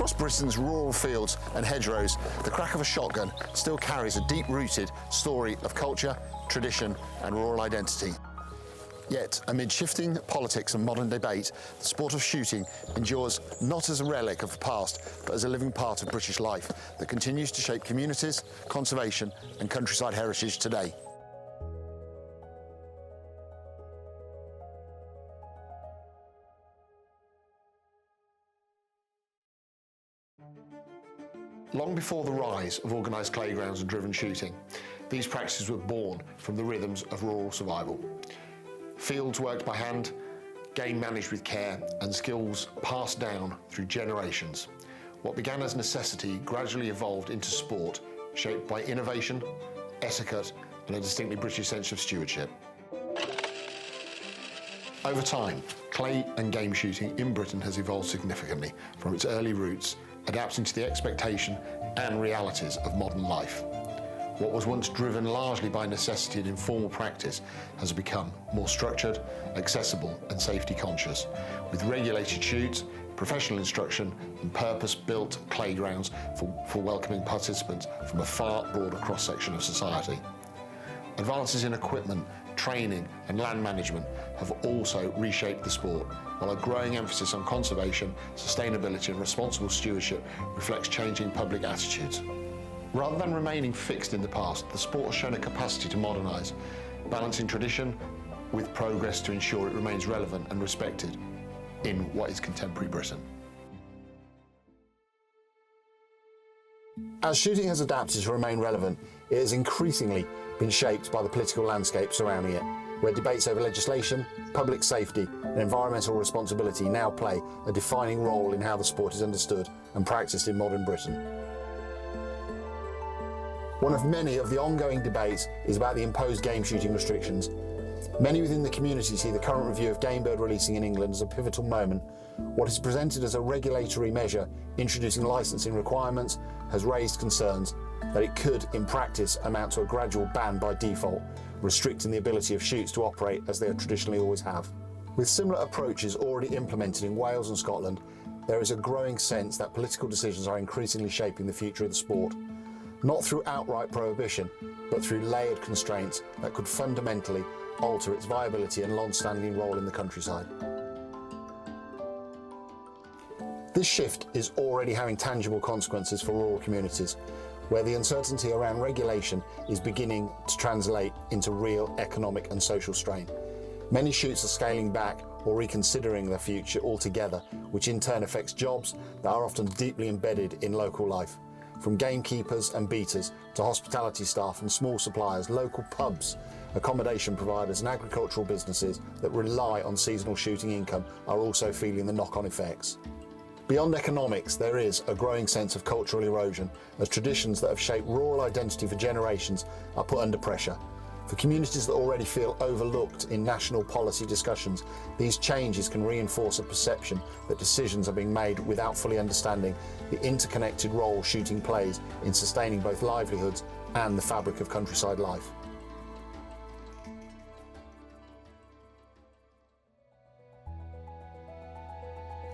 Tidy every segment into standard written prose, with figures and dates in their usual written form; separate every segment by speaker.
Speaker 1: Across Britain's rural fields and hedgerows, the crack of a shotgun still carries a deep-rooted story of culture, tradition and rural identity. Yet, amid shifting politics and modern debate, the sport of shooting endures not as a relic of the past, but as a living part of British life that continues to shape communities, conservation and countryside heritage today. Long before the rise of organised playgrounds and driven shooting, these practices were born from the rhythms of rural survival. Fields worked by hand, game managed with care, and skills passed down through generations. What began as necessity gradually evolved into sport, shaped by innovation, etiquette, and a distinctly British sense of stewardship. Over time, clay and game shooting in Britain has evolved significantly from its early roots, adapting to the expectation and realities of modern life. What was once driven largely by necessity and informal practice has become more structured, accessible and safety conscious, with regulated shoots, professional instruction and purpose-built playgrounds for welcoming participants from a far broader cross-section of society. Advances in equipment, training and land management have also reshaped the sport, while a growing emphasis on conservation, sustainability and responsible stewardship reflects changing public attitudes. Rather than remaining fixed in the past, the sport has shown a capacity to modernise, balancing tradition with progress to ensure it remains relevant and respected in what is contemporary Britain. As shooting has adapted to remain relevant, it has increasingly been shaped by the political landscape surrounding it, where debates over legislation, public safety and environmental responsibility now play a defining role in how the sport is understood and practiced in modern Britain. One of many of the ongoing debates is about the imposed game shooting restrictions. Many within the community see the current review of game bird releasing in England as a pivotal moment. What is presented as a regulatory measure introducing licensing requirements has raised concerns that it could, in practice, amount to a gradual ban by default, restricting the ability of shoots to operate as they traditionally always have. With similar approaches already implemented in Wales and Scotland, there is a growing sense that political decisions are increasingly shaping the future of the sport, not through outright prohibition, but through layered constraints that could fundamentally alter its viability and long-standing role in the countryside. This shift is already having tangible consequences for rural communities, where the uncertainty around regulation is beginning to translate into real economic and social strain. Many shoots are scaling back or reconsidering their future altogether, which in turn affects jobs that are often deeply embedded in local life. From gamekeepers and beaters to hospitality staff and small suppliers, local pubs, accommodation providers and agricultural businesses that rely on seasonal shooting income are also feeling the knock-on effects. Beyond economics, there is a growing sense of cultural erosion as traditions that have shaped rural identity for generations are put under pressure. For communities that already feel overlooked in national policy discussions, these changes can reinforce a perception that decisions are being made without fully understanding the interconnected role shooting plays in sustaining both livelihoods and the fabric of countryside life.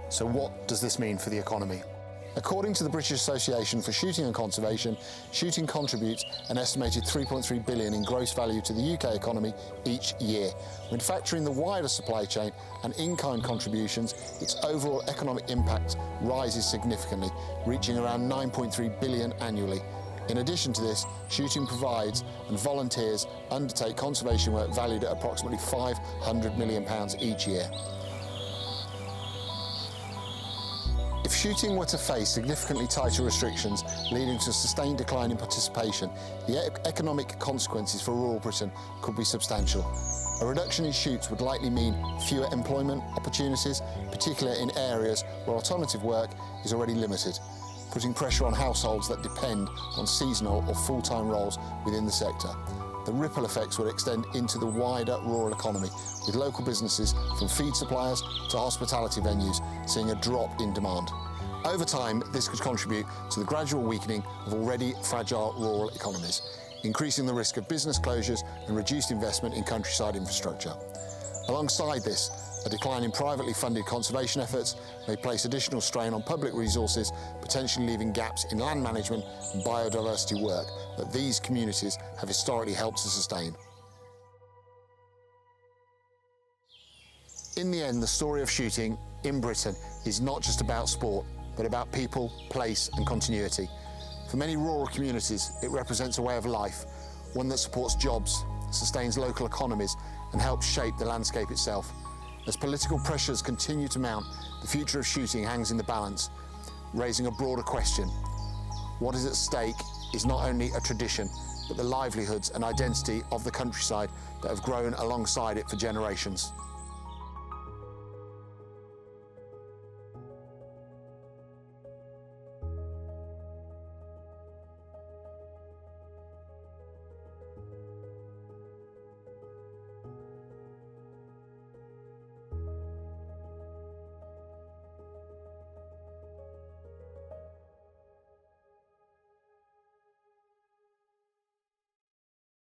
Speaker 1: So what does this mean for the economy? According to the British Association for Shooting and Conservation, shooting contributes an estimated $3.3 billion in gross value to the UK economy each year. When factoring the wider supply chain and in-kind contributions, its overall economic impact rises significantly, reaching around $9.3 billion annually. In addition to this, shooting provides and volunteers undertake conservation work valued at approximately £500 million each year. If shooting were to face significantly tighter restrictions leading to a sustained decline in participation, the economic consequences for rural Britain could be substantial. A reduction in shoots would likely mean fewer employment opportunities, particularly in areas where alternative work is already limited, putting pressure on households that depend on seasonal or full-time roles within the sector. The ripple effects would extend into the wider rural economy, with local businesses from feed suppliers to hospitality venues seeing a drop in demand. Over time, this could contribute to the gradual weakening of already fragile rural economies, increasing the risk of business closures and reduced investment in countryside infrastructure. Alongside this, A decline in privately funded conservation efforts may place additional strain on public resources, potentially leaving gaps in land management and biodiversity work that these communities have historically helped to sustain. In the end, the story of shooting in Britain is not just about sport, but about people, place and continuity. For many rural communities, it represents a way of life, one that supports jobs, sustains local economies and helps shape the landscape itself. As political pressures continue to mount, the future of shooting hangs in the balance, raising a broader question. What is at stake is not only a tradition, but the livelihoods and identity of the countryside that have grown alongside it for generations.